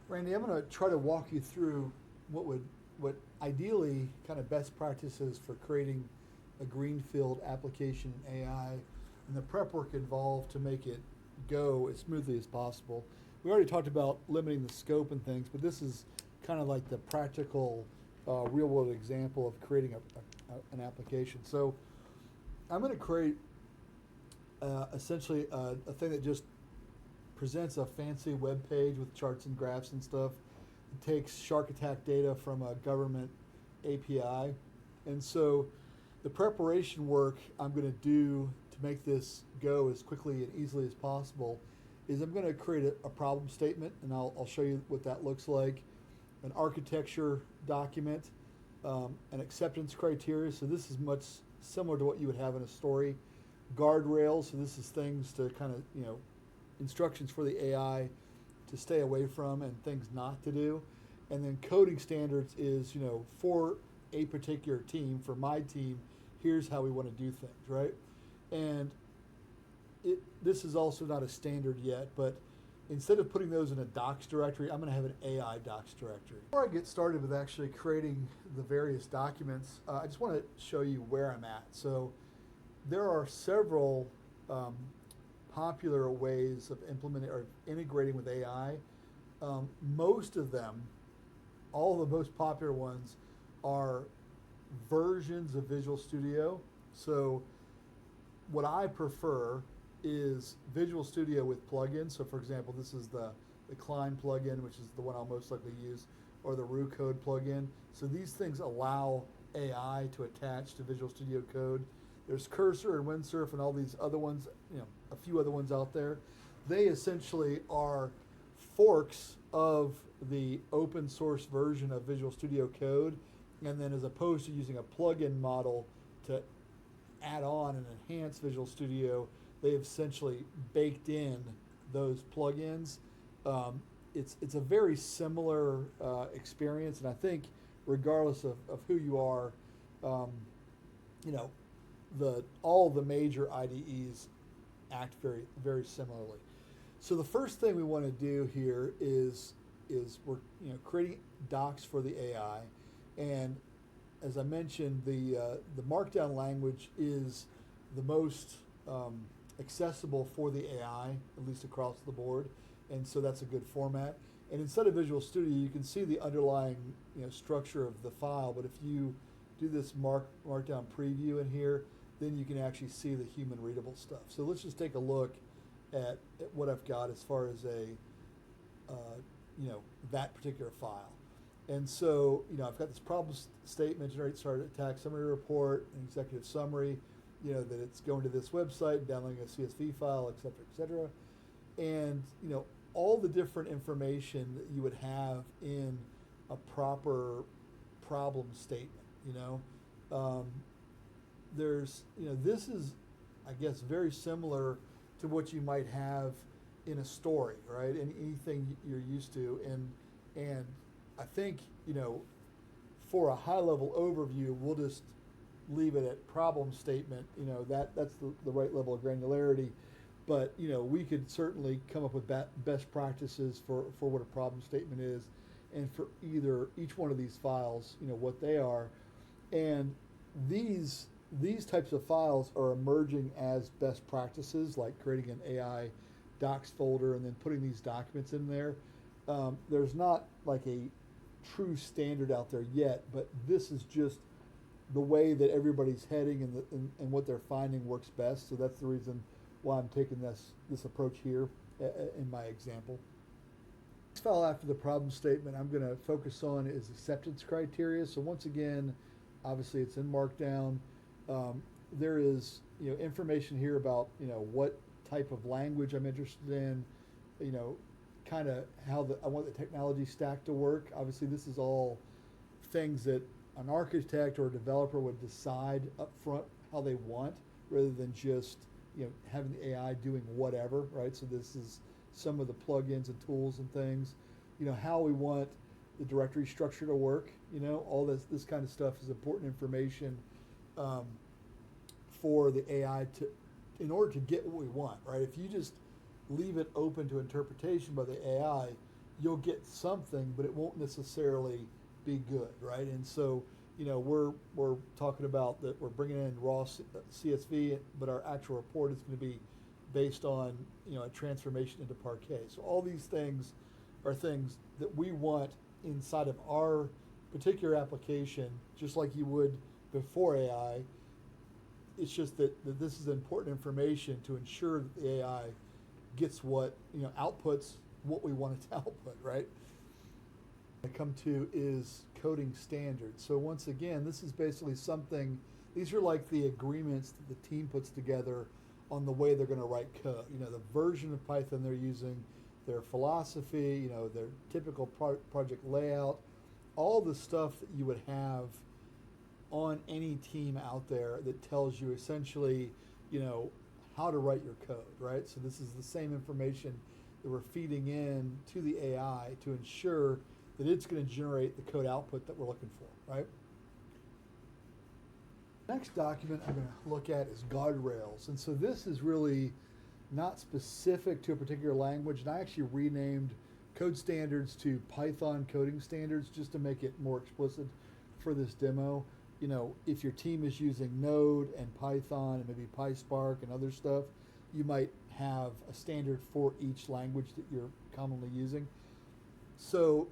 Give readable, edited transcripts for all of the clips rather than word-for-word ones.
Randy, I'm going to try to walk you through what ideally kind of best practices for creating a Greenfield application in AI and the prep work involved to make it go as smoothly as possible. We already talked about limiting the scope and things, but this is kind of like the practical, real world example of creating an application. So I'm going to create essentially a thing that just presents a fancy web page with charts and graphs and stuff. It takes shark attack data from a government API. And so the preparation work I'm going to do to make this go as quickly and easily as possible is I'm going to create a problem statement, and I'll show you what that looks like, an architecture document, an acceptance criteria. So this is much similar to what you would have in a story. Guardrails, so this is things to kind of, instructions for the AI to stay away from and things not to do. And then coding standards is, for a particular team, for my team, here's how we want to do things, right? And this is also not a standard yet, but instead of putting those in a docs directory, I'm going to have an AI docs directory. Before I get started with actually creating the various documents, I just want to show you where I'm at. So there are several popular ways of implementing or integrating with AI. Most of them, all the most popular ones, are versions of Visual Studio. So what I prefer is Visual Studio with plugins. So for example, this is the CLINE plugin, which is the one I'll most likely use, or the RuCode plugin. So these things allow AI to attach to Visual Studio Code. There's Cursor and Windsurf and all these other ones, a few other ones out there. They essentially are forks of the open source version of Visual Studio Code, and then as opposed to using a plugin model to add on and enhance Visual Studio, they've essentially baked in those plugins. It's a very similar experience, and I think regardless of who you are, all the major IDEs act very, very similarly. So the first thing we want to do here is we're creating docs for the AI, and as I mentioned, the Markdown language is the most accessible for the AI, at least across the board, and so that's a good format. And instead of Visual Studio, you can see the underlying structure of the file, but if you do this Markdown preview in here, then you can actually see the human readable stuff. So let's just take a look at what I've got as far as that particular file. And so, I've got this problem statement, generate start attack summary report, an executive summary, that it's going to this website, downloading a CSV file, et cetera, et cetera. And, all the different information that you would have in a proper problem statement, this is, I guess, very similar to what you might have in a story, right? And anything you're used to. And I think, for a high level overview, we'll just leave it at problem statement, that's the right level of granularity. But, we could certainly come up with best practices for what a problem statement is, and for each one of these files, what they are. And these types of files are emerging as best practices, like creating an AI docs folder and then putting these documents in there. There's not like a true standard out there yet, but this is just the way that everybody's heading and what they're finding works best. So that's the reason why I'm taking this approach here in my example. Next file after the problem statement I'm going to focus on is acceptance criteria. So once again, obviously it's in Markdown. There is information here about what type of language I'm interested in, kind of how I want the technology stack to work. Obviously this is all things that an architect or a developer would decide up front how they want, rather than just having the AI doing whatever, right? So this is some of the plugins and tools and things, how we want the directory structure to work, all this kind of stuff is important information for the AI in order to get what we want, right? If you just leave it open to interpretation by the AI, you'll get something, but it won't necessarily be good, right? And so, we're talking about that we're bringing in raw CSV, but our actual report is going to be based on, a transformation into Parquet. So all these things are things that we want inside of our particular application, just like you would before AI. It's just that this is important information to ensure that the AI gets what, outputs what we want it to output, right? I come to is coding standards. So once again, this is basically something, these are like the agreements that the team puts together on the way they're going to write code. The version of Python they're using, their philosophy, their typical project layout, all the stuff that you would have on any team out there that tells you essentially, how to write your code, right? So this is the same information that we're feeding in to the AI to ensure that it's going to generate the code output that we're looking for, right? Next document I'm going to look at is guardrails. And so this is really not specific to a particular language, and I actually renamed code standards to Python coding standards just to make it more explicit for this demo. If your team is using Node and Python and maybe PySpark and other stuff, you might have a standard for each language that you're commonly using. So,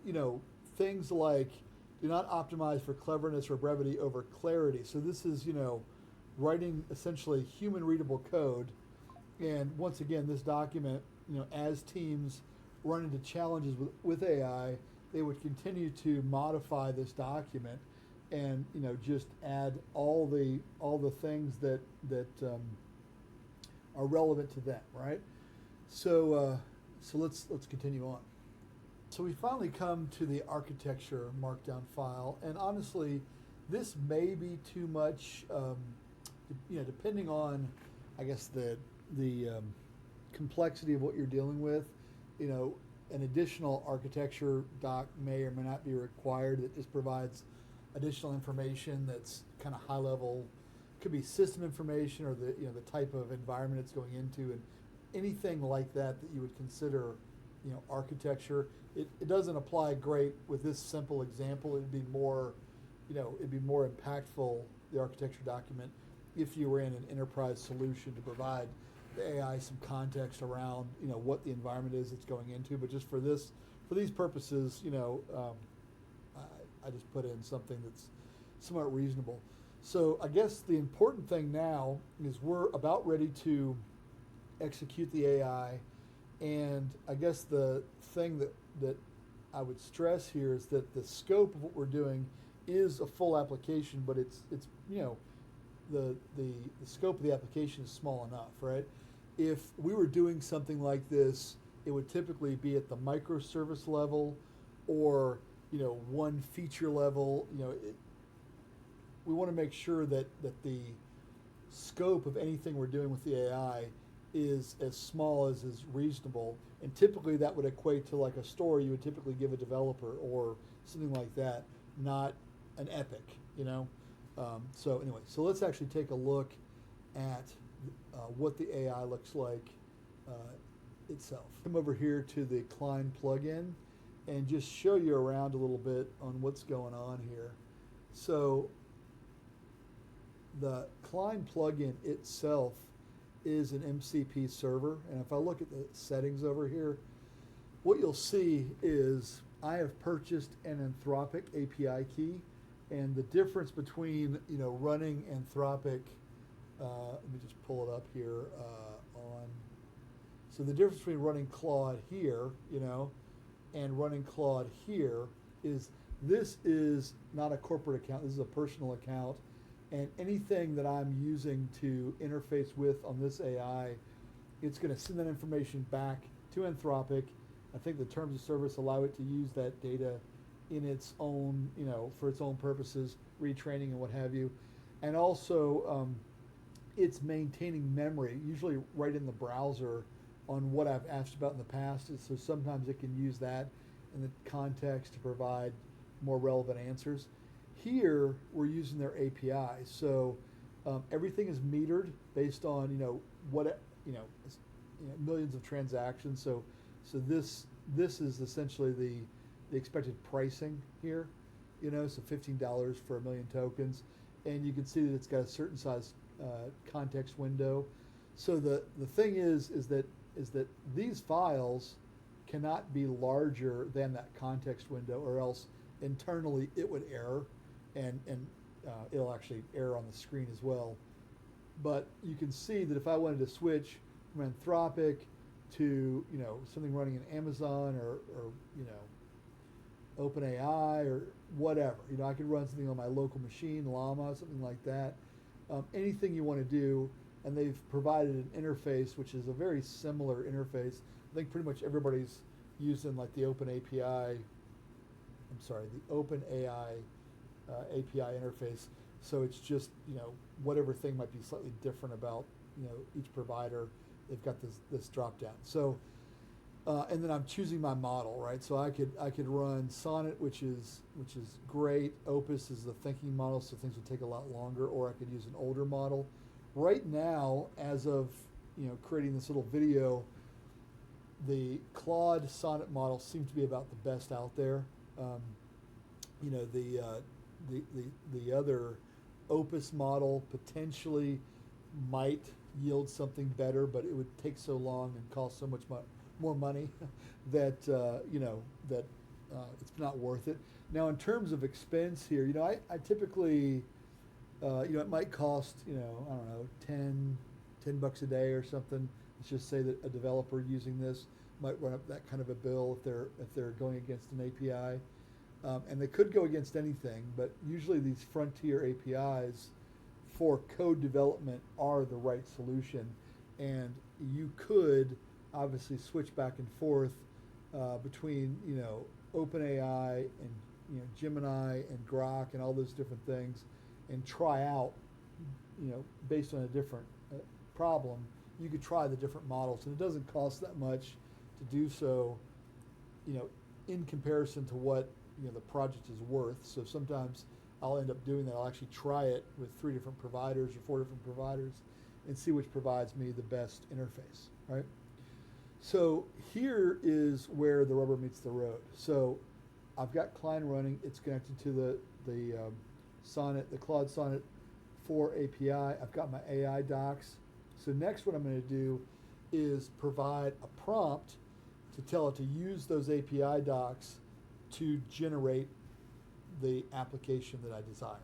things like do not optimize for cleverness or brevity over clarity. So this is, writing essentially human readable code. And once again, this document, as teams run into challenges with AI, they would continue to modify this document and, just add all the things that are relevant to them, right? So let's continue on. So we finally come to the architecture markdown file, and honestly, this may be too much, depending on, I guess, the complexity of what you're dealing with. An additional architecture doc may or may not be required that just provides additional information that's kind of high level. Could be system information or the type of environment it's going into, and anything like that you would consider architecture. It doesn't apply great with this simple example. It'd be more impactful, the architecture document, if you were in an enterprise solution to provide the AI some context around what the environment is it's going into. But just for these purposes, I just put in something that's somewhat reasonable. So I guess the important thing now is we're about ready to execute the AI, and I guess the thing that I would stress here is that the scope of what we're doing is a full application, but it's the scope of the application is small enough, right? If we were doing something like this, it would typically be at the microservice level or one feature level. We want to make sure that the scope of anything we're doing with the AI is as small as is reasonable, and typically that would equate to like a story you would typically give a developer or something like that, not an epic, So anyway, so let's actually take a look at what the AI looks like itself. Come over here to the CLINE plugin and just show you around a little bit on what's going on here. So the CLINE plugin itself is an MCP server, and if I look at the settings over here, what you'll see is I have purchased an Anthropic API key, and the difference between running Anthropic, let me just pull it up here so the difference between running Claude here, and running Claude here is this is not a corporate account, this is a personal account. And anything that I'm using to interface with on this AI, it's going to send that information back to Anthropic. I think the terms of service allow it to use that data in its own, for its own purposes, retraining and what have you. And also, it's maintaining memory, usually right in the browser, on what I've asked about in the past. So sometimes it can use that in the context to provide more relevant answers. Here, we're using their API, so everything is metered based on millions of transactions. So this this is essentially the expected pricing here, so $15 for 1 million tokens, and you can see that it's got a certain size context window. So the thing is that these files cannot be larger than that context window, or else internally it would error, and it'll actually error on the screen as well. But you can see that if I wanted to switch from Anthropic to something running in Amazon or OpenAI or whatever, I could run something on my local machine, Llama, something like that. Anything you want to do, and they've provided an interface which is a very similar interface. I think pretty much everybody's using like the OpenAI API interface. So it's just whatever thing might be slightly different about each provider. They've got this drop down. So and then I'm choosing my model, right? So I could run Sonnet, which is great. Opus is the thinking model, so things would take a lot longer. Or I could use an older model. Right now, as of creating this little video, the Claude Sonnet model seems to be about the best out there. The other Opus model potentially might yield something better, but it would take so long and cost so much more money that it's not worth it. Now, in terms of expense here, I typically it might cost I don't know, $10 a day or something. Let's just say that a developer using this might run up that kind of a bill if they're going against an API. And they could go against anything, but usually these frontier APIs for code development are the right solution. And you could obviously switch back and forth between OpenAI and Gemini and Grok and all those different things, and try out based on a different problem. You could try the different models, and it doesn't cost that much to do so. In comparison to what the project is worth. So sometimes I'll end up doing that. I'll actually try it with 3 different providers or 4 different providers and see which provides me the best interface, right? So here is where the rubber meets the road. So I've got CLINE running. It's connected to the Sonnet, the Claude Sonnet 4 API. I've got my AI docs. So next what I'm going to do is provide a prompt to tell it to use those API docs to generate the application that I desire.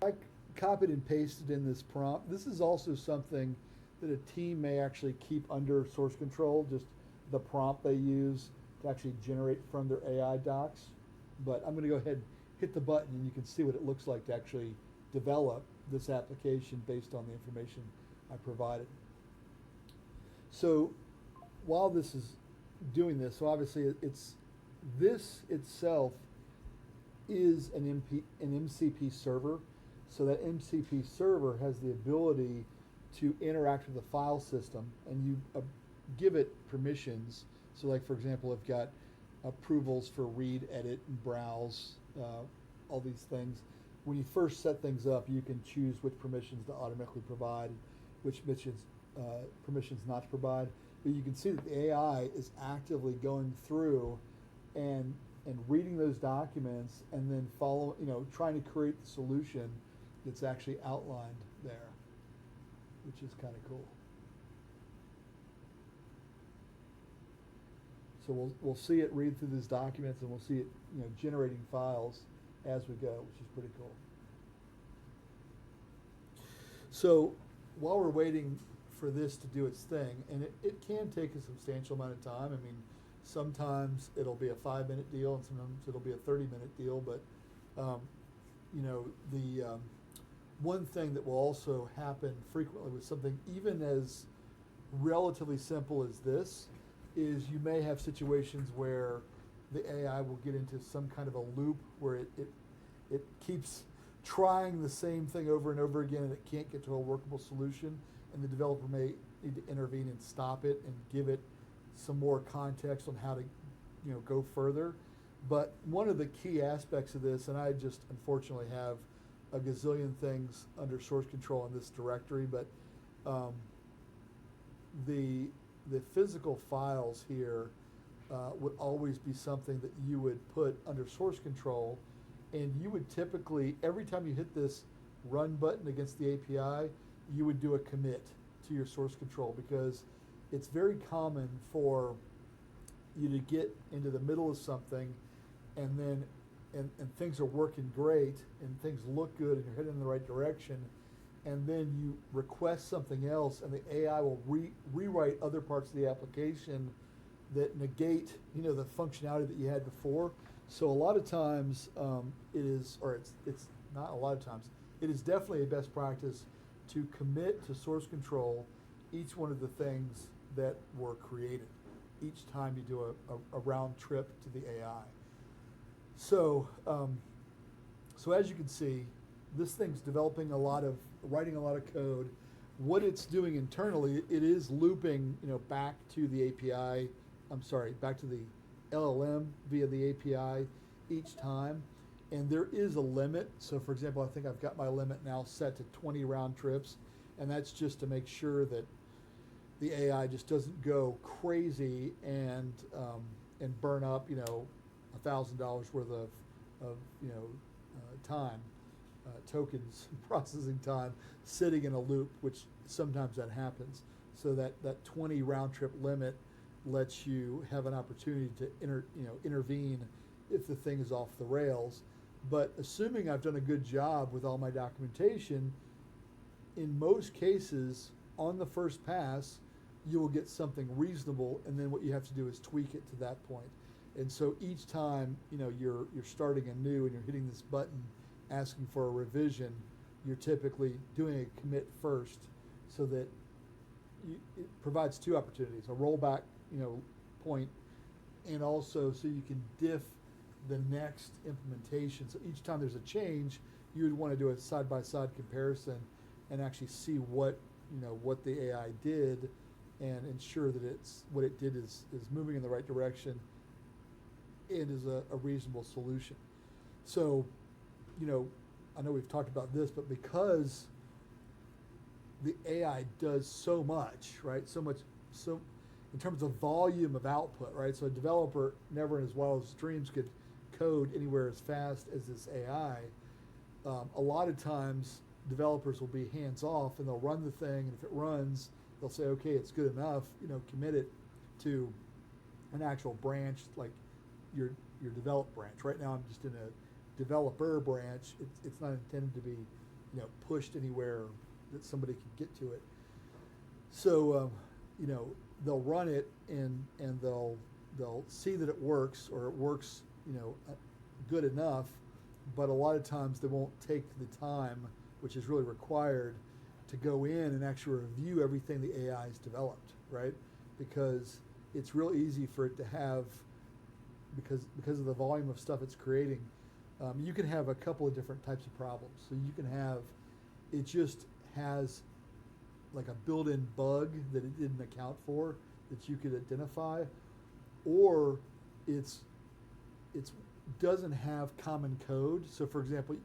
I copied and pasted in this prompt. This is also something that a team may actually keep under source control, just the prompt they use to actually generate from their AI docs. But I'm going to go ahead and hit the button, and you can see what it looks like to actually develop this application based on the information I provided. So while this is doing this, so obviously this itself is an MCP server. So that MCP server has the ability to interact with the file system, and you give it permissions. So like, for example, I've got approvals for read, edit, and browse, all these things. When you first set things up, you can choose which permissions to automatically provide, which permissions not to provide. But you can see that the AI is actively going through and reading those documents, and then trying to create the solution that's actually outlined there, which is kind of cool. So we'll see it read through these documents, and we'll see it generating files as we go, which is pretty cool. So while we're waiting for this to do its thing, and it can take a substantial amount of time. I mean, sometimes it'll be a 5-minute deal, and sometimes it'll be a 30-minute deal. But the one thing that will also happen frequently with something even as relatively simple as this is you may have situations where the AI will get into some kind of a loop where it keeps trying the same thing over and over again, and it can't get to a workable solution, and the developer may need to intervene and stop it and give it some more context on how to go further. But one of the key aspects of this, and I just unfortunately have a gazillion things under source control in this directory, but the physical files here would always be something that you would put under source control, and you would typically, every time you hit this run button against the API, you would do a commit to your source control, because it's very common for you to get into the middle of something, and then and things are working great and things look good and you're heading in the right direction, and then you request something else and the AI will rewrite other parts of the application that negate, the functionality that you had before. So a lot of times it is, or it's not a lot of times, it is definitely a best practice to commit to source control each one of the things that were created each time you do a round trip to the AI. So, so as you can see, this thing's writing a lot of code. What it's doing internally, it is looping, back to the API, back to the LLM via the API each time. And there is a limit. So for example, I think I've got my limit now set to 20 round trips, and that's just to make sure that the AI just doesn't go crazy and burn up, $1,000 worth of time, tokens processing time sitting in a loop, which sometimes that happens. So that 20 round trip limit lets you have an opportunity to intervene if the thing is off the rails. But assuming I've done a good job with all my documentation, in most cases, on the first pass, you will get something reasonable, and then what you have to do is tweak it to that point. And so each time, you're starting anew and you're hitting this button asking for a revision, you're typically doing a commit first, so that it provides two opportunities: a rollback, point, and also so you can diff the next implementation. So each time there's a change, you would want to do a side-by-side comparison and actually see what the AI did, and ensure that what it did is moving in the right direction and is a reasonable solution. So, I know we've talked about this, but because the AI does so much, right? So in terms of volume of output, right? So a developer never in his wildest dreams could code anywhere as fast as this AI. A lot of times developers will be hands off and they'll run the thing, and if it runs, they'll say, okay, it's good enough, commit it to an actual branch, like your develop branch. Right now I'm just in a developer branch. It's not intended to be, pushed anywhere that somebody can get to it. So, they'll run it and they'll see that it works, or it works, good enough, but a lot of times they won't take the time, which is really required, to go in and actually review everything the AI has developed, right? Because it's real easy for it to have, because of the volume of stuff it's creating, you can have a couple of different types of problems. So you can have, it just has like a built-in bug that it didn't account for that you could identify, or it's doesn't have common code. So for example,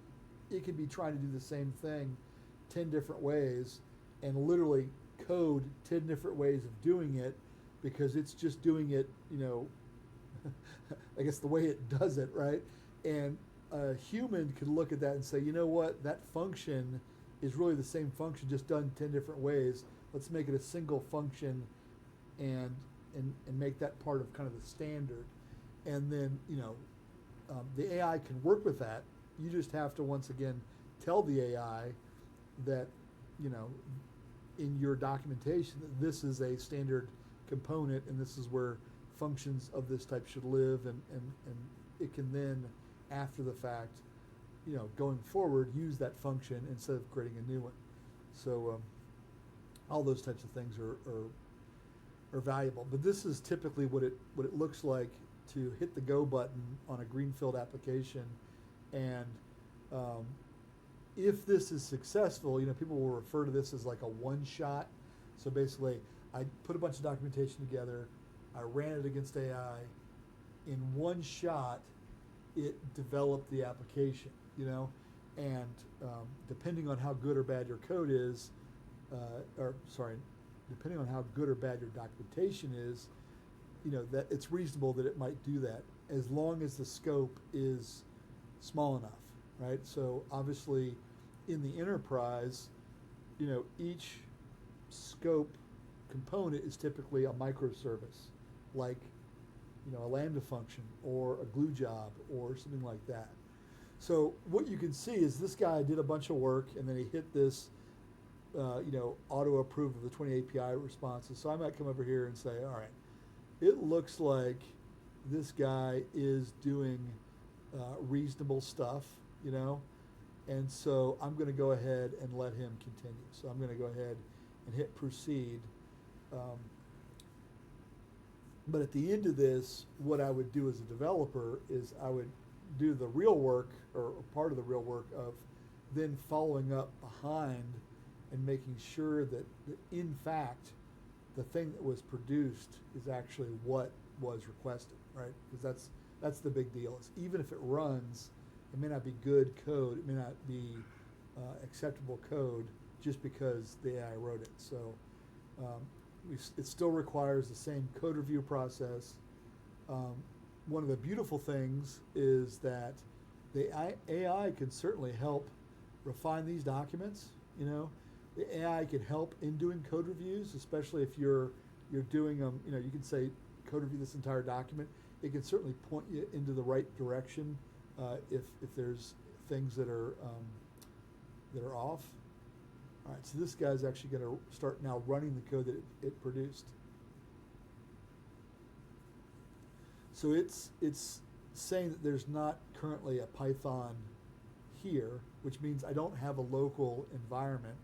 it could be trying to do the same thing 10 different ways and literally code 10 different ways of doing it, because it's just doing it, I guess the way it does it, right? And a human could look at that and say, you know what, that function is really the same function, just done 10 different ways. Let's make it a single function and make that part of kind of the standard. And then, the AI can work with that. You just have to, once again, tell the AI that, in your documentation, that this is a standard component and this is where functions of this type should live, and it can then, after the fact, going forward, use that function instead of creating a new one. So all those types of things are valuable. But this is typically what it looks like to hit the go button on a Greenfield application. And if this is successful, people will refer to this as like a one-shot. So basically, I put a bunch of documentation together, I ran it against AI, in one shot, it developed the application, and depending on how good or bad your code is, depending on how good or bad your documentation is, that it's reasonable that it might do that as long as the scope is small enough, right? So obviously, in the enterprise, each scope component is typically a microservice, like a Lambda function or a glue job or something like that. So what you can see is this guy did a bunch of work and then he hit this, auto approve of the 20 API responses. So I might come over here and say, all right, it looks like this guy is doing reasonable stuff, and so I'm going to go ahead and let him continue. So I'm going to go ahead and hit proceed. But at the end of this, what I would do as a developer is I would do the real work, or part of the real work of then following up behind and making sure that in fact the thing that was produced is actually what was requested, right? Because that's the big deal. Is even if it runs, it may not be good code, it may not be acceptable code just because the AI wrote it. So it still requires the same code review process. One of the beautiful things is that the AI can certainly help refine these documents. The AI can help in doing code reviews, especially if you're doing them. You can say code review this entire document. It can certainly point you into the right direction if there's things that are off. All right, so this guy's actually going to start now running the code that it produced. So it's saying that there's not currently a Python here, which means I don't have a local environment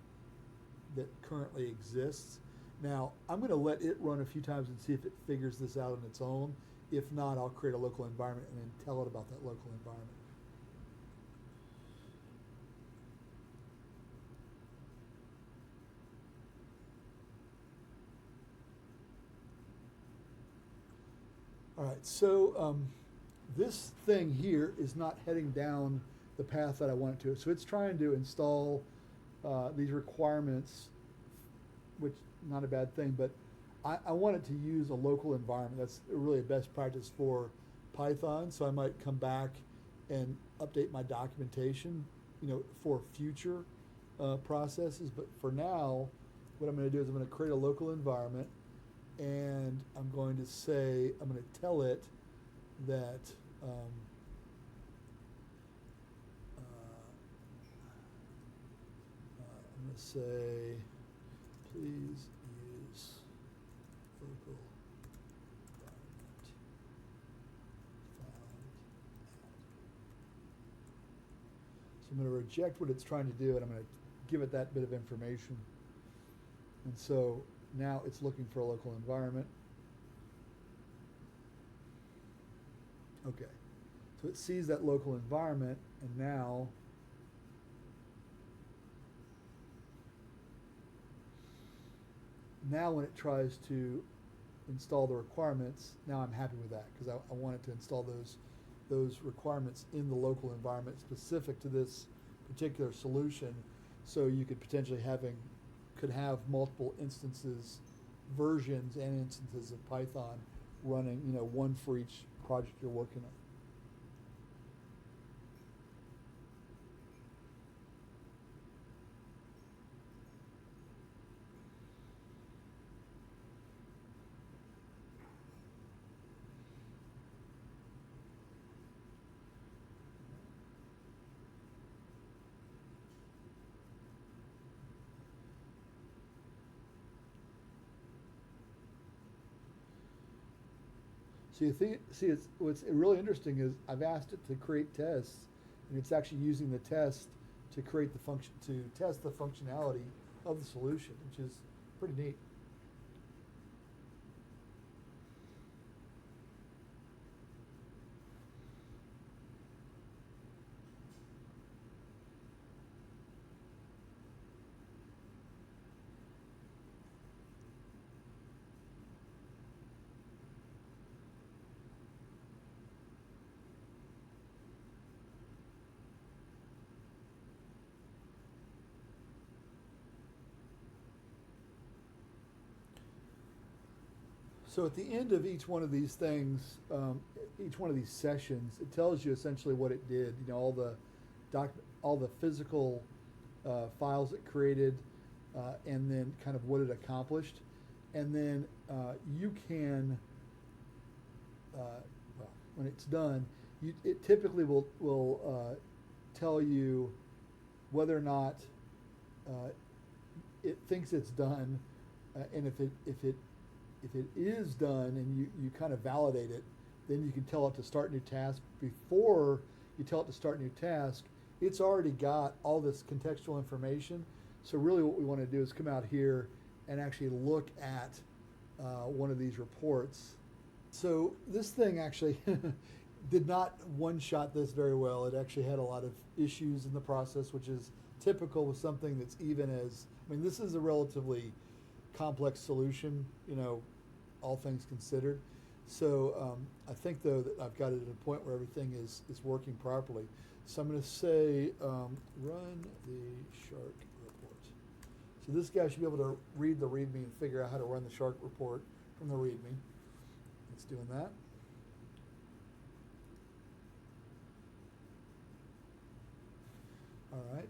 that currently exists. Now, I'm going to let it run a few times and see if it figures this out on its own. If not, I'll create a local environment and then tell it about that local environment. All right, so this thing here is not heading down the path that I want it to. So it's trying to install these requirements, which not a bad thing, but I want it to use a local environment. That's really a best practice for Python. So I might come back and update my documentation, for future processes. But for now, what I'm going to do is I'm going to create a local environment, and I'm going to say, I'm going to tell it that I'm going to say, please use local environment found at. So I'm going to reject what it's trying to do, and I'm going to give it that bit of information. And so now it's looking for a local environment. Okay, so it sees that local environment, and now when it tries to install the requirements, now I'm happy with that because I want it to install those requirements in the local environment specific to this particular solution. So you could potentially have multiple instances, versions and instances of Python running, one for each project you're working on. So what's really interesting is I've asked it to create tests, and it's actually using the test to create the function, to test the functionality of the solution, which is pretty neat. So at the end of each one of these things, each one of these sessions, it tells you essentially what it did. You know, all the physical files it created, and then kind of what it accomplished, and then you can, well, when it's done, it typically will tell you whether or not it thinks it's done, and if it is done and you kind of validate it, then you can tell it to start new task. Before you tell it to start new task, it's already got all this contextual information. So really what we want to do is come out here and actually look at one of these reports. So this thing actually did not one-shot this very well. It actually had a lot of issues in the process, which is typical with something that's even as, I mean, this is a relatively complex solution, you know, all things considered. So I think, though, that I've got it at a point where everything is working properly. So I'm going to say run the Shark report. So this guy should be able to read the README and figure out how to run the Shark report from the README. It's doing that. All right.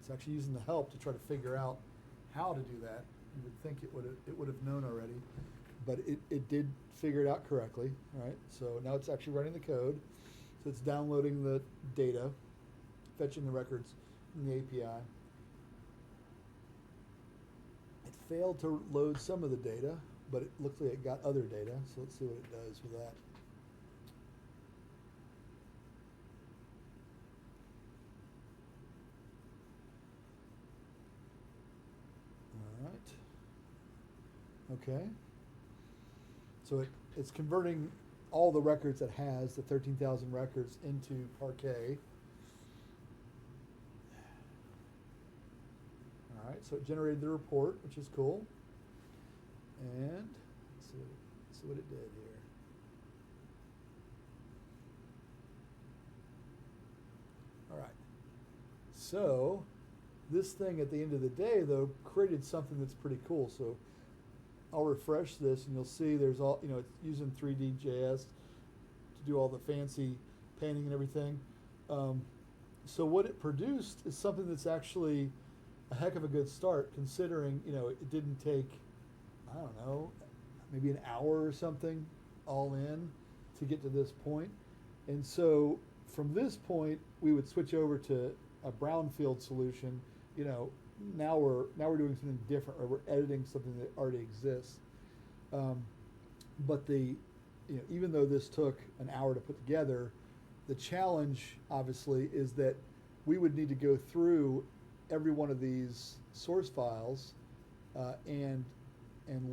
It's actually using the help to try to figure out how to do that. You would think it would have known already, but it did figure it out correctly. All right. So now it's actually running the code. So it's downloading the data, fetching the records from the API. It failed to load some of the data, but it looks like it got other data. So let's see what it does with that. All right. Okay. So it's converting all the records it has, the 13,000 records, into Parquet. All right, so it generated the report, which is cool. And let's see what it did here. All right. So this thing at the end of the day, though, created something that's pretty cool. So I'll refresh this, and you'll see there's all, you know, it's using 3D.js to do all the fancy painting and everything. So what it produced is something that's actually a heck of a good start, considering, you know, it didn't take, I don't know, maybe an hour or something all in to get to this point. And so from this point, we would switch over to a brownfield solution. You know, now we're doing something different, or we're editing something that already exists. But even though this took an hour to put together, the challenge obviously is that we would need to go through every one of these source files and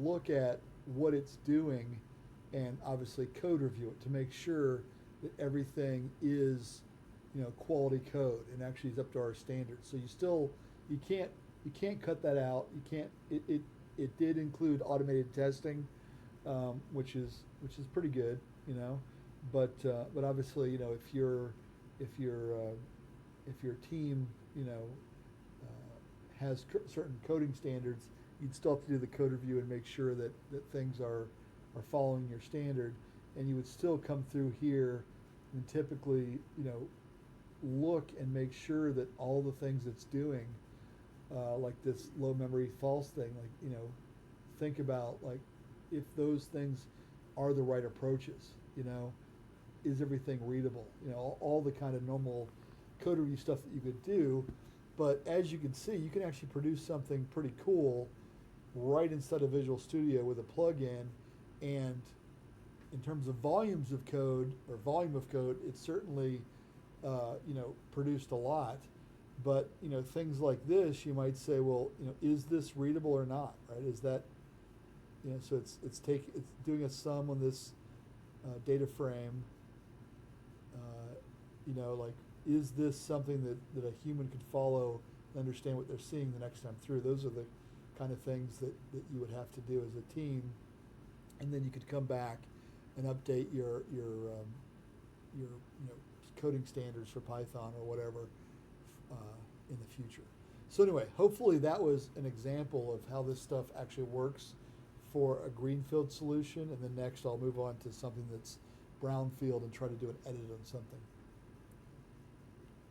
look at what it's doing, and obviously code review it to make sure that everything is, you know, quality code and actually is up to our standards. So you can't cut that out. You can't. It did include automated testing, which is pretty good, you know. But obviously, you know, if your team, you know, has certain coding standards, you'd still have to do the code review and make sure that things are following your standard, and you would still come through here and typically, you know, look and make sure that all the things it's doing, like this low memory false thing, like, you know, think about, like, if those things are the right approaches, you know, is everything readable, you know, all the kind of normal code review stuff that you could do. But as you can see, you can actually produce something pretty cool right inside of Visual Studio with a plugin. And in terms of volumes of code, or volume of code, it certainly, you know, produced a lot. But, you know, things like this, you might say, well, you know, is this readable or not, right? Is that, you know, so it's doing a sum on this data frame. You know, like, is this something that a human could follow and understand what they're seeing the next time through? Those are the kind of things that you would have to do as a team, and then you could come back and update your you know, coding standards for Python or whatever in the future. So anyway, hopefully that was an example of how this stuff actually works for a Greenfield solution, and then next I'll move on to something that's brownfield and try to do an edit on something.